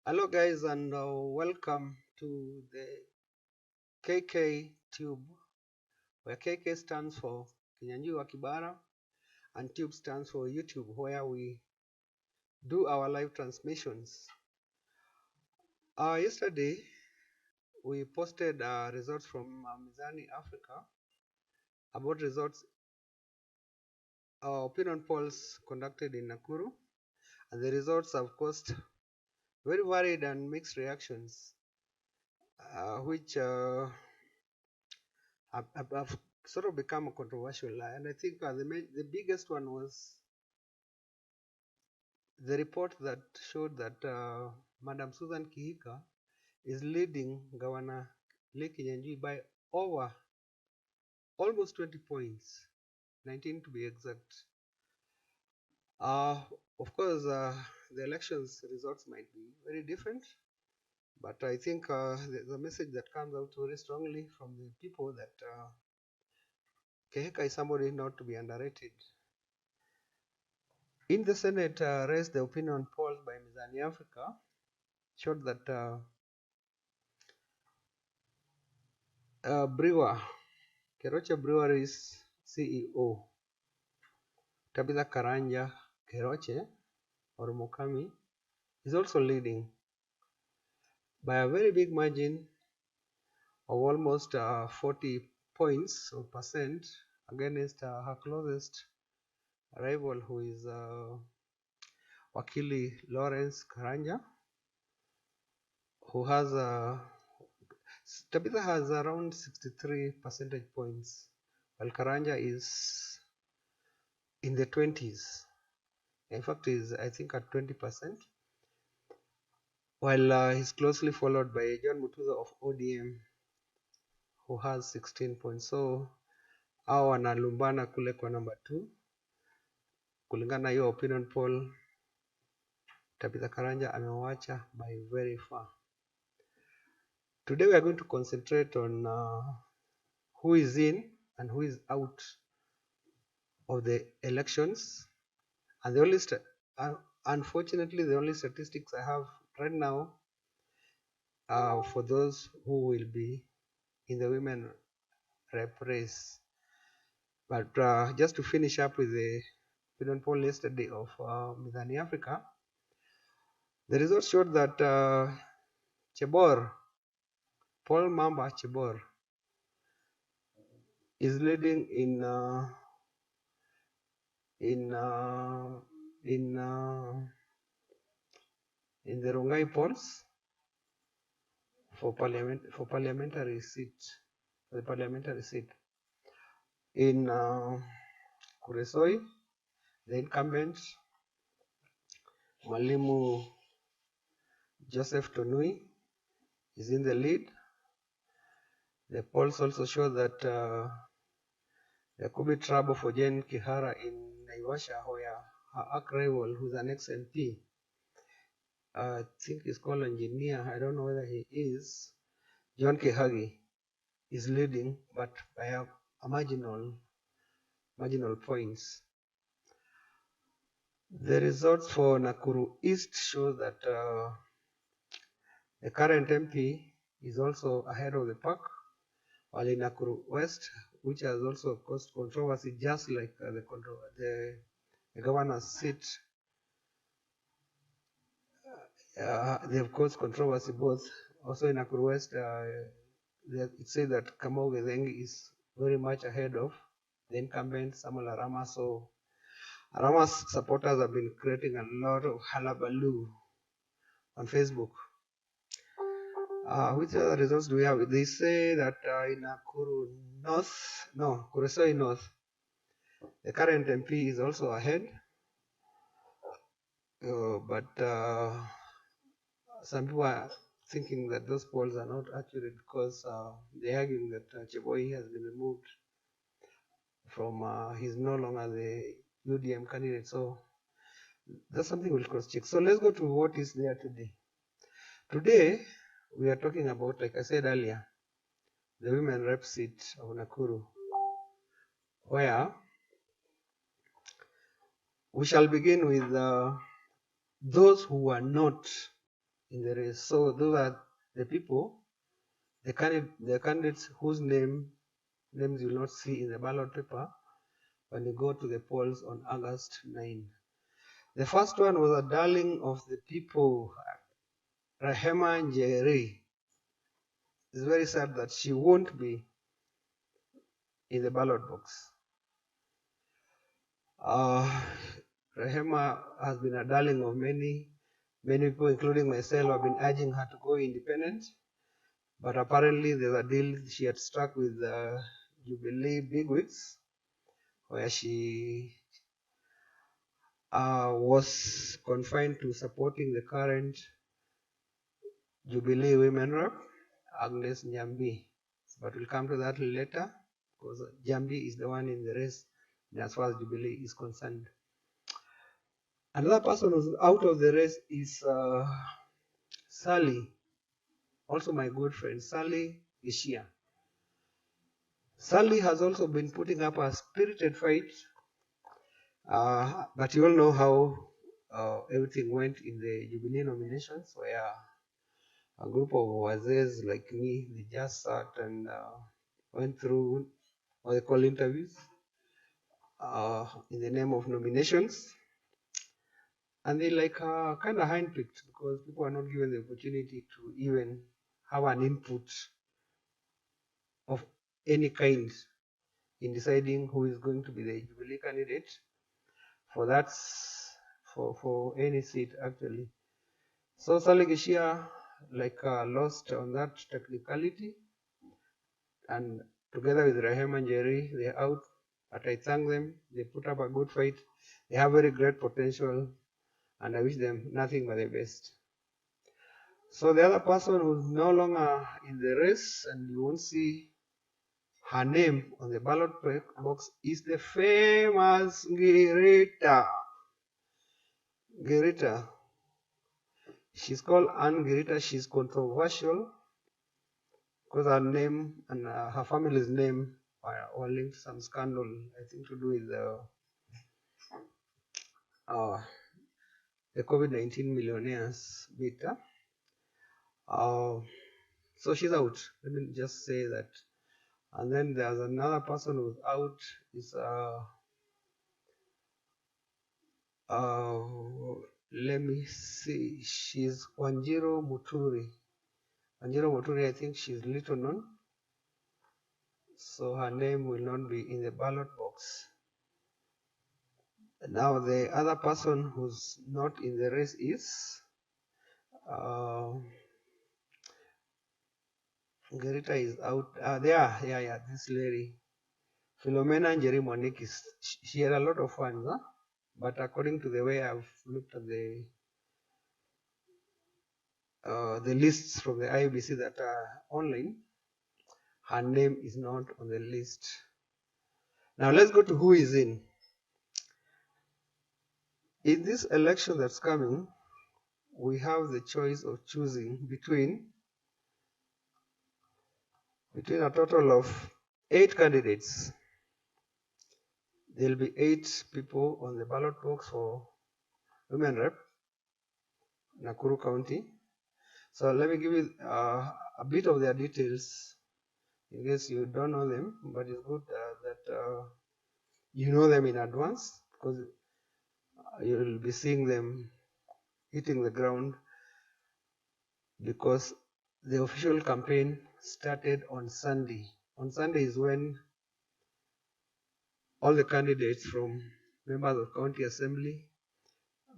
Hello, guys, and welcome to the KK Tube, where KK stands for Kinyanjui Kibara and Tube stands for YouTube, where we do our live transmissions. Yesterday, we posted results from Mizani Africa about results, opinion polls conducted in Nakuru, and the results have caused very varied and mixed reactions, which have sort of become controversial. And I think the biggest one was the report that showed that Madam Susan Kihika is leading Governor Kinyanjui by over almost 20 points, 19 to be exact. Of course, the elections results might be very different, but I think the message that comes out very strongly from the people that Kihika is somebody not to be underrated. In the Senate race, the opinion polls by Mizani Africa showed that Brewer, Keroche Brewery's CEO, Tabitha Karanja Keroche, or Mukami, is also leading by a very big margin of almost 40 points or percent against her closest rival, who is Wakili Lawrence Karanja, who has Tabitha has around 63 percentage points, while Karanja is in the 20s. In fact, is I think at 20%, while he's closely followed by John Mutuza of ODM, who has 16 points. So hao wanalumbana kule kwa number 2 kulingana na hiyo opinion poll. Tabitha Karanja amewacha by very far. Today we are going to concentrate on who is in and who is out of the elections, and the only unfortunately the only statistics I have right now for those who will be in the women rep race. But just to finish up with the opinion poll yesterday of Mizani Africa, the results showed that Chebor, Paul Mamba Chebor, is leading in the Rongai polls for parliamentary seat, the parliamentary seat. In Kuresoi, the incumbent Mwalimu Joseph Tonui is in the lead. The polls also show that there could be trouble for Jane Kihara in Naivasha, where her arch rival, who's an ex-MP, I think he's called engineer, I don't know whether he is, John Kihagi, is leading, but by a marginal points. The results for Nakuru East show that the current MP is also ahead of the pack, while in Nakuru West, which has also caused controversy, just like the governor's seat, they have caused controversy both. Also in Nakuru West, it says that Kamau Gethengi is very much ahead of the incumbent Samuel Arama. So Arama's supporters have been creating a lot of hullabaloo on Facebook. Which other results do we have? They say that in Nakuru North, no, Kuresoi North, the current MP is also ahead. But some people are thinking that those polls are not accurate because they're arguing that Cheboi has been removed from, he's no longer the UDM candidate. So that's something we'll cross check. So let's go to what is there today. Today, we are talking about, like I said earlier, the women rep seat of Nakuru, where we shall begin with those who are not in the race. So those are the people, the candidates whose names you will not see in the ballot paper when you go to the polls on August 9. The first one was a darling of the people, Rehema Njeri. It's very sad that she won't be in the ballot box. Rehema has been a darling of many people, including myself, have been urging her to go independent. But apparently there's a deal she had struck with Jubilee bigwigs, where she was confined to supporting the current Jubilee women rep, Agnes Njambi. But we'll come to that later, because Njambi is the one in the race as far as Jubilee is concerned. Another person who's out of the race is Sally, also my good friend, Sally Ishia. Sally has also been putting up a spirited fight, but you all know how everything went in the Jubilee nominations, where a group of wazes like me, they just sat and went through what they call interviews in the name of nominations. And they kind of handpicked, because people are not given the opportunity to even have an input of any kind in deciding who is going to be the Jubilee candidate for any seat actually. So Sally Gishia lost on that technicality, and together with Rehema Njeri, they're out. But I thank them. They put up a good fight. They have very great potential, and I wish them nothing but the best. So the other person who's no longer in the race, and you won't see her name on the ballot box, is the famous Girita. Girita. She's called Anne Girita. She's controversial because her name and her family's name were linked to some scandal, I think, to do with the COVID-19 millionaires bit. So she's out. Let me just say that. And then there's another person who's out. Is let me see. She's Wanjiro Muturi. Wanjiro Muturi, I think she's little known, so her name will not be in the ballot box. Now the other person who's not in the race is Gerita is out. Yeah, this lady, Philomena Njeri Monikis. She had a lot of fans, but according to the way I've looked at the lists from the IBC that are online, her name is not on the list. Now let's go to who is in. In this election that's coming, we have the choice of choosing between a total of 8 candidates. There will be 8 people on the ballot box for women rep, Nakuru County. So let me give you a bit of their details in case you don't know them, but it's good that you know them in advance, because you will be seeing them hitting the ground, because the official campaign started on Sunday. On Sunday is when all the candidates from members of county assembly,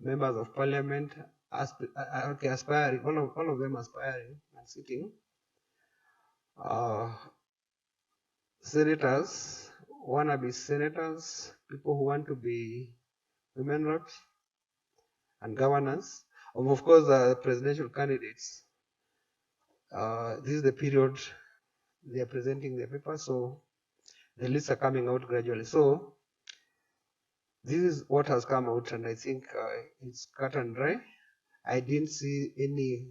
members of parliament, aspiring, all of them aspiring and sitting, senators, wannabe senators, people who want to be women reps, and governors, of course, the presidential candidates. This is the period they are presenting their papers, so the lists are coming out gradually. So this is what has come out, and I think it's cut and dry. I didn't see any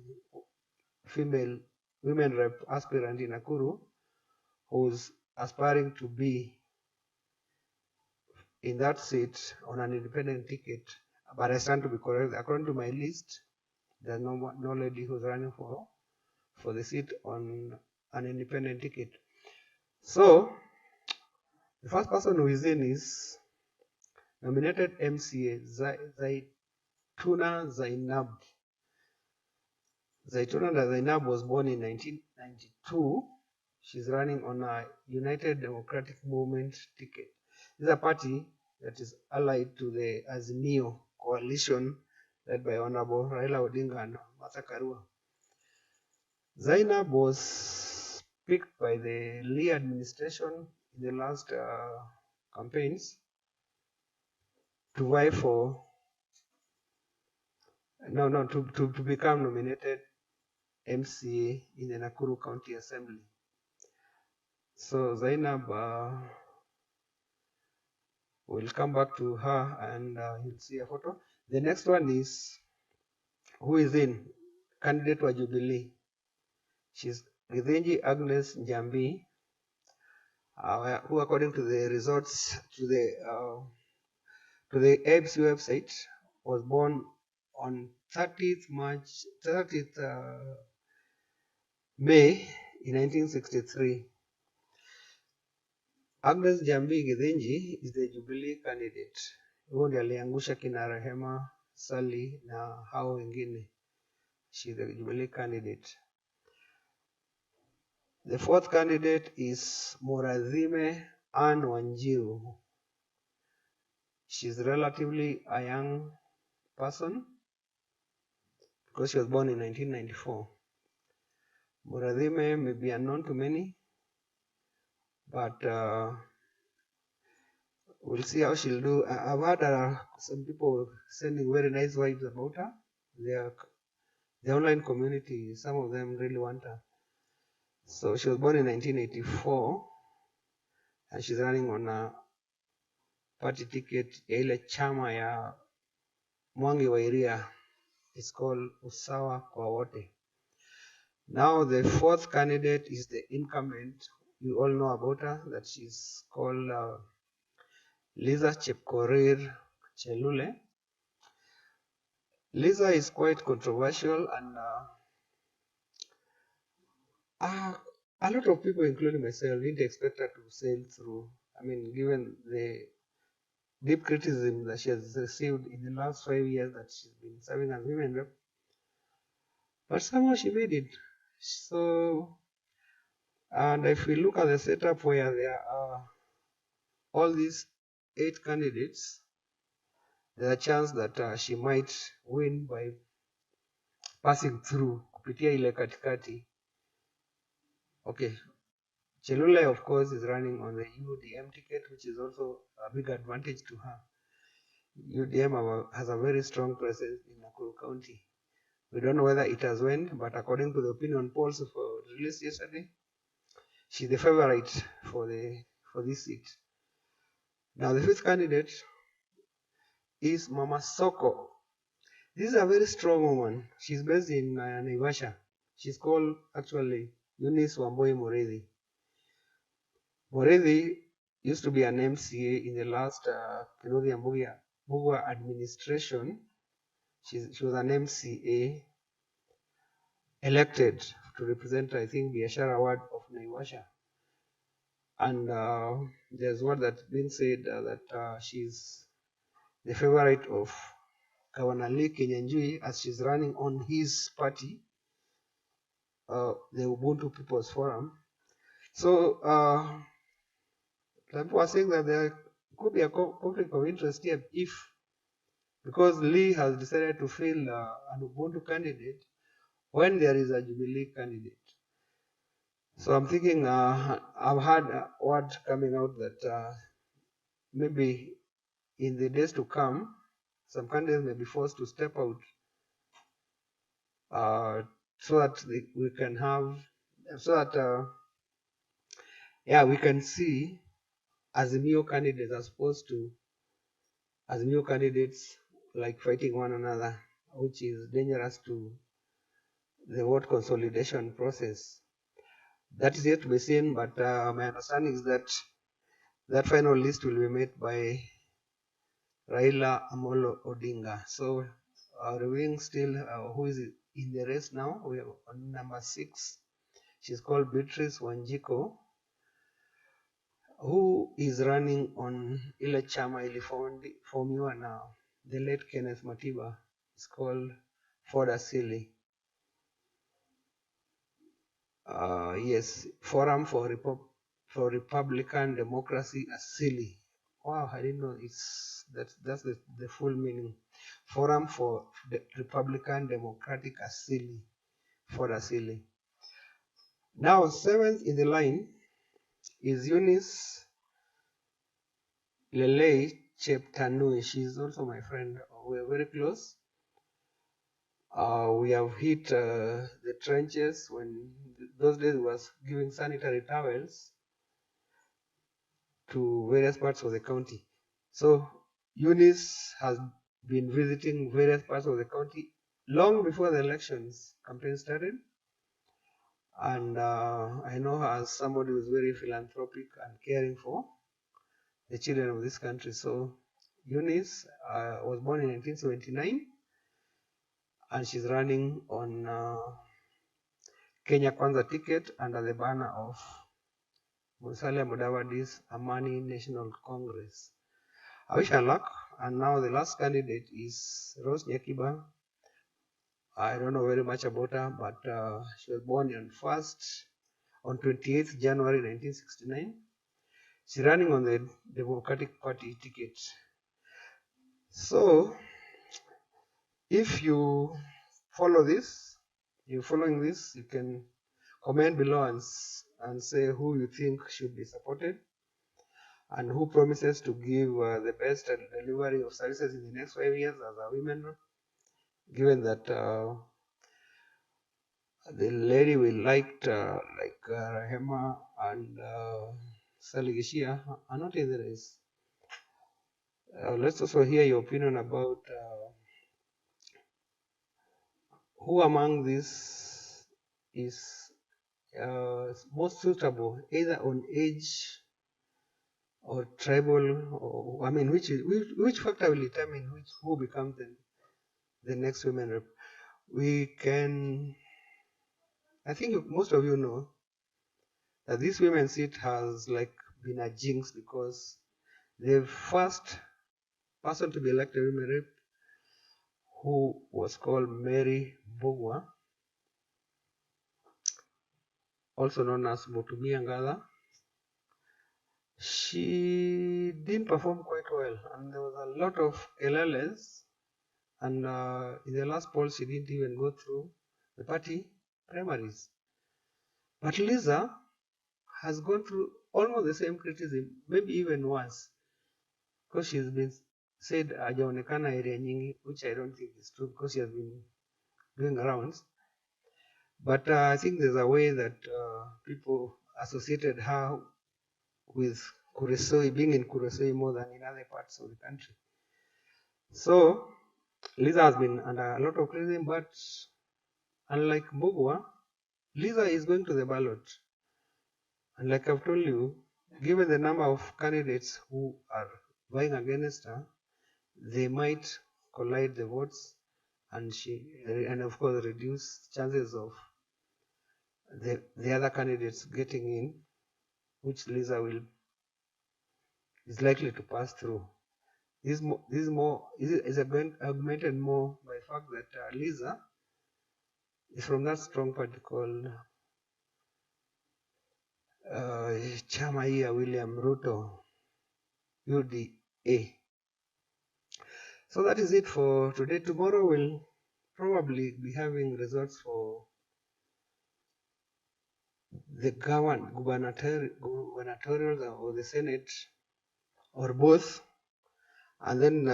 female women rep aspirant in Nakuru who's aspiring to be in that seat on an independent ticket, but I stand to be corrected. According to my list, There's no lady who's running for the seat on an independent ticket. So the first person who is in is nominated MCA Zaituna Zainab. Zaituna Zainab was born in 1992. She's running on a United Democratic Movement ticket. This is a party that is allied to the Azimio coalition led by Honorable Raila Odinga and Martha Karua. Zainab was picked by the Lee administration in the last campaigns to vie for to become nominated MCA in the Nakuru County Assembly. So Zainab, we'll come back to her and you'll see a photo. The next one is who is in candidate wa Jubilee. She's Githinji Agnes Njambi, who according to the results to the AIBC website was born on 30th May in 1963. Agnes Njambi Githinji is the Jubilee candidate. Huyo ndiye aliangusha kina Rehema Sali na hao wengine. She's the Jubilee candidate. The fourth candidate is Muradhime Anne Wanjiru. She's relatively a young person because she was born in 1994. Muradhime may be unknown to many, but we'll see how she'll do. I've had some people sending very nice vibes about her. The online community, some of them really want her. So she was born in 1984, and she's running on a party ticket ya ile chama ya Mwangi wa Iria. It's called Usawa kwa Wote. Now the fourth candidate is the incumbent. You all know about her, that she's called Liza Chepkorir Chelule. Liza is quite controversial, and a lot of people, including myself, didn't expect her to sail through. I mean, given the deep criticism that she has received in the last 5 years that she's been serving as women rep, but somehow she made it. So, and if we look at the setup where there are all these 8 candidates, there's a chance that she might win by passing through kupitia ile katikati. Okay, Chelule of course is running on the UDM ticket, which is also a big advantage to her. UDM has a very strong presence in Nakuru County. We don't know whether it has went, but according to the opinion polls released yesterday, she's the favorite for this seat. Now the fifth candidate is Mama Soko. This is a very strong woman. She's based in Naivasha. She's called actually Eunice Wamboi Mureithi. Mureithi used to be an MCA in the last Kinodhi Mbugua administration. She was an MCA elected to represent, I think, the Biashara Ward of Naivasha. And there's word that's been said that she's the favorite of Governor Lee Kinyanjui, as she's running on his party, the Ubuntu People's Forum. So people are saying that there could be a conflict of interest here because Lee has decided to field an Ubuntu candidate when there is a Jubilee candidate. So I'm thinking, I've had word coming out that maybe in the days to come, some candidates may be forced to step out so that we can have, we can see Azimio candidates as opposed to Azimio candidates like fighting one another, which is dangerous to the vote consolidation process. That is yet to be seen, but my understanding is that final list will be made by Raila Amolo Odinga. So reviewing still who is in the race now. We are on number 6. She's called Beatrice Wanjiko, who is running on ile chama iliformiwa na the late Kenneth Matiba. It's called Ford Asili. Yes, Forum for Republican Democracy Asili. Wow, I didn't know that's the full meaning. Forum for the Republican Democratic Asili, Ford Asili. Now, 7th in the line is Eunice Lelei Cheptanui. She's also my friend. We're very close. We have hit the trenches when those days was giving sanitary towels to various parts of the county. So Eunice has been visiting various parts of the county long before the elections campaign started. And I know her as somebody who's very philanthropic and caring for the children of this country. So Eunice was born in 1979, and she's running on Kenya Kwanza ticket under the banner of Musalia Mudavadi's Amani National Congress. I wish her luck. And now the last candidate is Rose Nyakiba. I don't know very much about her, but she was born on 28th January 1969. She's running on the Democratic Party ticket. So, if you follow this, you're following this, you can comment below and say who you think should be supported and who promises to give the best delivery of services in the next 5 years as a women, given that the lady we liked, like Rahema and Sally Gishia, are not in the race. Let's also hear your opinion about who among these is most suitable, either on age or tribal, or I mean, which factor will determine who becomes the next women rep. We can, I think most of you know that this women's seat has like been a jinx, because the first person to be elected women rep, who was called Mary Mbugua, also known as Mutumia Ngada, she didn't perform quite well, and there was a lot of LLS, and in the last poll she didn't even go through the party primaries. But Lisa has gone through almost the same criticism, maybe even worse, because she's been said hajaonekana area nyingi, which I don't think is true, because she has been doing rounds. But I think there's a way that people associated her with Kuresoi, being in Kuresoi more than in other parts of the country. So Lisa has been under a lot of criticism, but unlike Mbugua, Lisa is going to the ballot. And like I've told you, given the number of candidates who are vying against her, they might collide the votes, and of course reduce chances of the other candidates getting in, which Lisa is likely to pass through. This is augmented more by the fact that Lisa is from that strong party called chama hii ya William Ruto, UDA. So that is it for today. Tomorrow we'll probably be having results for the gubernatorial or the Senate, or both, and then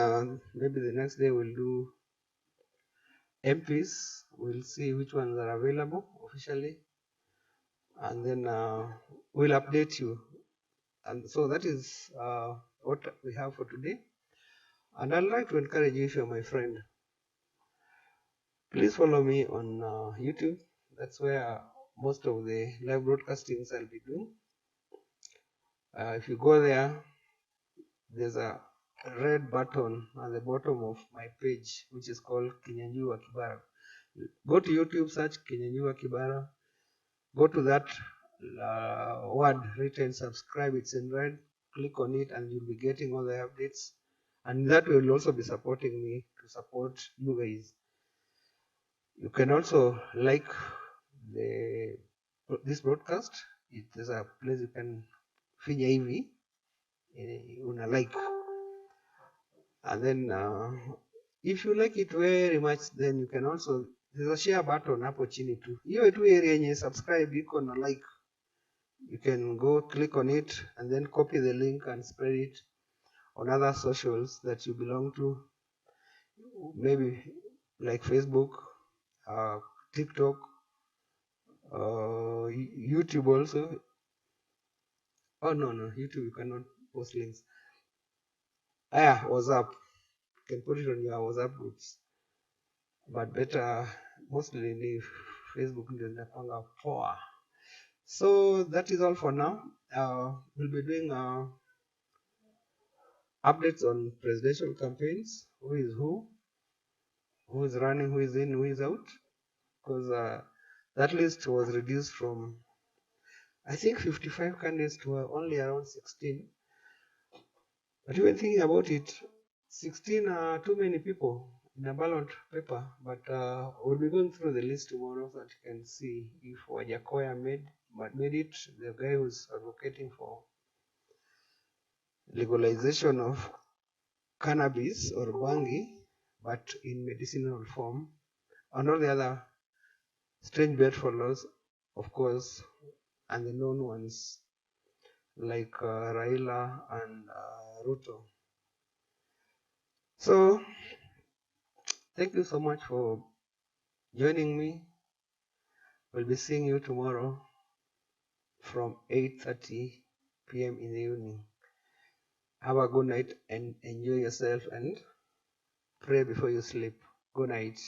maybe the next day we'll do MPs. We'll see which ones are available officially, and then we'll update you. And so that is what we have for today. And I'd like to encourage you, if you're my friend, please follow me on YouTube. That's where most of the live broadcastings I'll be doing. If you go there, there's a red button at the bottom of my page, which is called Kinyanjui Kibara. Go to YouTube, search Kinyanjui Kibara. Go to that word written subscribe, it's in red. Click on it and you'll be getting all the updates. And that will also be supporting me to support you guys. You can also like this broadcast. It is a place you can finya hivi una like, and then if you like it very much, then you can also, there's a share button hapo chini tu, hiyo tu area yenye subscribe iko na like, you can go click on it and then copy the link and spread it on other socials that you belong to, maybe like Facebook, TikTok, YouTube also. Oh no, YouTube you cannot post links. WhatsApp, you can put it on your WhatsApp groups, but better mostly ni Facebook ndio zinapanga poa. So that is all for now. We'll be doing updates on presidential campaigns, who is running, who is in, who is out, because that list was reduced from, I think, 55 candidates to only around 16. But even thinking about it, 16 are too many people in a ballot paper. But we'll be going through the list tomorrow so that you can see if Wajakoya made it, the guy who's advocating for legalization of cannabis or bangi, but in medicinal form, and all the other strange bedfellows, of course, and the known ones like Raila and Ruto. So thank you so much for joining me. We'll be seeing you tomorrow from 8:30 p.m. in the evening. Have a good night and enjoy yourself and pray before you sleep. Good night.